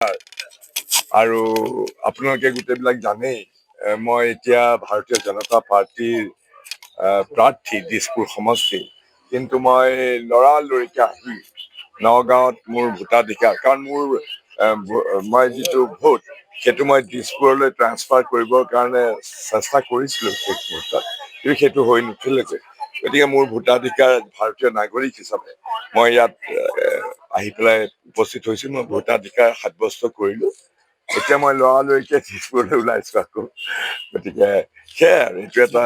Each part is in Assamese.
আৰু আপোনালোকে গোটেইবিলাক জানেই মই এতিয়া ভাৰতীয় জনতা পাৰ্টীৰ প্ৰাৰ্থী দিছপুৰ সমষ্টি। কিন্তু মই লৰালৰিকে আহি নগাঁৱত মোৰ ভোটাধিকাৰ, কাৰণ মোৰ মই যিটো ভোট সেইটো মই দিছপুৰলৈ ট্ৰান্সফাৰ কৰিবৰ কাৰণে চেষ্টা কৰিছিলোঁ শেষ মুহূৰ্তত, কিন্তু সেইটো হৈ নুঠিলে। গতিকে মোৰ ভোটাধিকাৰ ভাৰতীয় নাগৰিক হিচাপে মই ইয়াত আহি পেলাই উপস্থিত হৈছো। মই ভোটাধিকাৰ সাব্যস্ত কৰিলো। এতিয়া মই লৰালৰিকে দিছপুৰলৈ ওলাইছো আকৌ। গতিকে সেয়াই আৰু এইটো এটা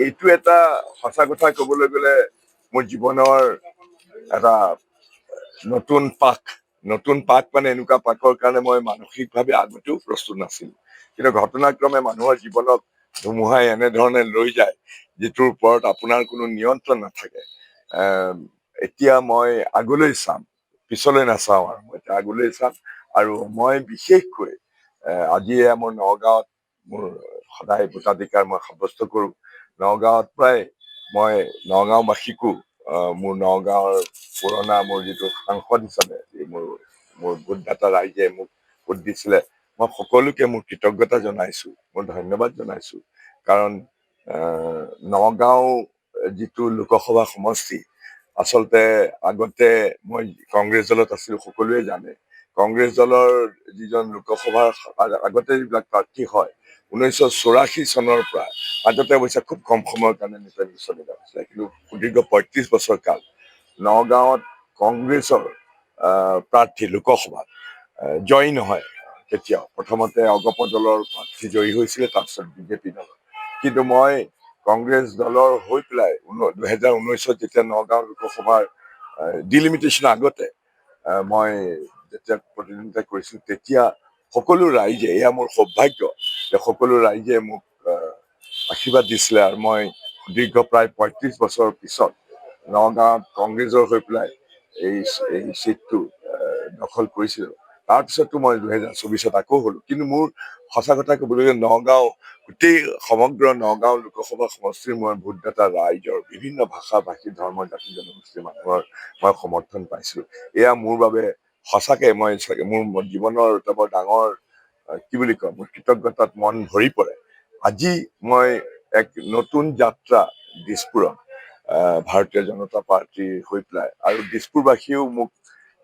এইটো এটা সঁচা কথা কবলৈ গলে মোৰ জীৱনৰ এটা নতুন পাক মানে এনেকুৱা পাকৰ কাৰণে মই মানসিকভাৱে আগতেও প্ৰস্তুত নাছিলো। কিন্তু ঘটনাক্ৰমে মানুহৰ জীৱনত ধুমুহাই এনেধৰণে লৈ যায় যিটোৰ ওপৰত আপোনাৰ কোনো নিয়ন্ত্ৰণ নাথাকে। এতিয়া মই আগলৈ চাম, পিছলৈ নাচাওঁ আৰু মই এতিয়া আগলৈ চাম। আৰু মই বিশেষকৈ আজি মোৰ নগাঁৱত মোৰ সদায় ভোটাধিকাৰ মই সাব্যস্ত কৰো। নগাঁৱত প্ৰায় মই নগাঁওবাসীকো মোৰ নগাঁৱৰ পুৰণা মোৰ যিটো সাংসদ হিচাপে মোৰ ভোটদাতা ৰাইজে মোক ভোট দিছিলে, মই সকলোকে মোৰ কৃতজ্ঞতা জনাইছো, মোৰ ধন্যবাদ জনাইছো। কাৰণ নগাঁও যিটো লোকসভা সমষ্টি, আচলতে আগতে মই কংগ্ৰেছ দলত আছিলো, সকলোৱে জানে। কংগ্ৰেছ দলৰ যিজন লোকসভাৰ আগতে যিবিলাক প্ৰাৰ্থী হয় 1984 চনৰ পৰা, আগতে অৱশ্যে খুব কম সময়ৰ কাৰণে নিৰ্বাচনী হৈছিলে, কিন্তু সুদীৰ্ঘ 35 বছৰ কাল নগাঁৱত কংগ্ৰেছৰ প্ৰাৰ্থী লোকসভাত জয়ী নহয় কেতিয়াও। প্ৰথমতে অগপ দলৰ প্ৰাৰ্থী জয়ী হৈছিলে, তাৰপিছত বিজেপি দলৰ। কিন্তু মই কংগ্ৰেছ দলৰ হৈ পেলাই 2019 যেতিয়া নগাঁও লোকসভাৰ ডিলিমিটেশ্যন আগতে মই যেতিয়া প্ৰতিদ্বন্দ্বিতা কৰিছিলো, তেতিয়া সকলো ৰাইজে, এয়া মোৰ সৌভাগ্য যে সকলো ৰাইজে মোক আশীৰ্বাদ দিছিলে। আৰু মই দীৰ্ঘ প্ৰায় 35 বছৰৰ পিছত নগাঁৱত কংগ্ৰেছৰ হৈ পেলাই এই চিটটো দখল কৰিছিলো। তাৰপিছতো মই 2024 আকৌ হলো। কিন্তু মোৰ সঁচা কথা ক'বলৈ গ'লে নগাঁও, গোটেই সমগ্ৰ নগাঁও লোকসভা সমষ্টিৰ মই ভোটদাতা ৰাইজৰ বিভিন্ন ভাষা ভাষী ধৰ্ম জাতি জনগোষ্ঠীৰ মানুহৰ মই সমৰ্থন পাইছিলো। এয়া মোৰ বাবে সঁচাকে মোৰ জীৱনৰ এটা বৰ ডাঙৰ কি বুলি কয়, মোৰ কৃতজ্ঞতাত মন ভৰি পৰে। আজি মই এক নতুন যাত্ৰা দিছপুৰত ভাৰতীয় জনতা পাৰ্টীৰ হৈ পেলাই, আৰু দিছপুৰবাসীয়েও মোক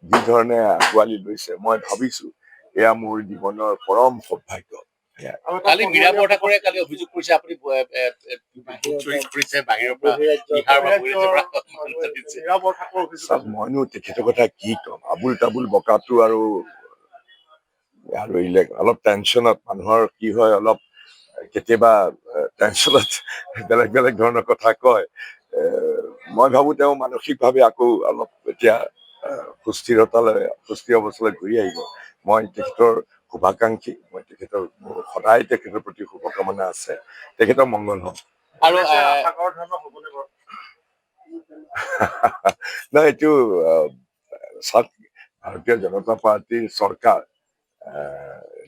যি ধৰণে আঁকোৱালি লৈছে, মই ভাবিছো এয়া মোৰ জীৱনৰ পৰম সৌভাগ্য। কালি মীৰা বৰঠাকুৰে অভিযোগ কৰিছে আপুনি মইনো তেখেতৰ কথা কি কম, আবুল তাবুল বকাটো আৰু অলপ টেনচনত মানুহৰ কি হয়, অলপ কেতিয়াবা টেনচনত বেলেগ বেলেগ ধৰণৰ কথা কয়। মই ভাবো তেওঁ মানসিকভাৱে আকৌ অলপ এতিয়া সুস্থিৰ অৱস্থালৈ ঘূৰি আহিব। মই তেখেতৰ শুভাকাংক্ষী, মই সদায় তেখেতৰ প্ৰতি শুভকামনা আছে, তেখেতৰ মংগল হওক। আৰু নহয়, এইটো ভাৰতীয় জনতা পাৰ্টীৰ চৰকাৰ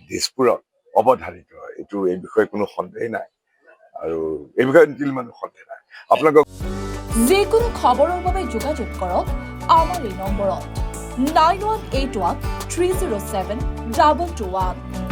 দিছপুৰত অৱধাৰিত হয়, এই বিষয়ে কোনো সন্দেহ নাই। আৰু এই বিষয়ে ইমান সন্দেহ নাই। আপোনালোকক যিকোনো খবৰৰ বাবে যোগাযোগ কৰক আমাৰ এই নম্বৰত 9181 307 221।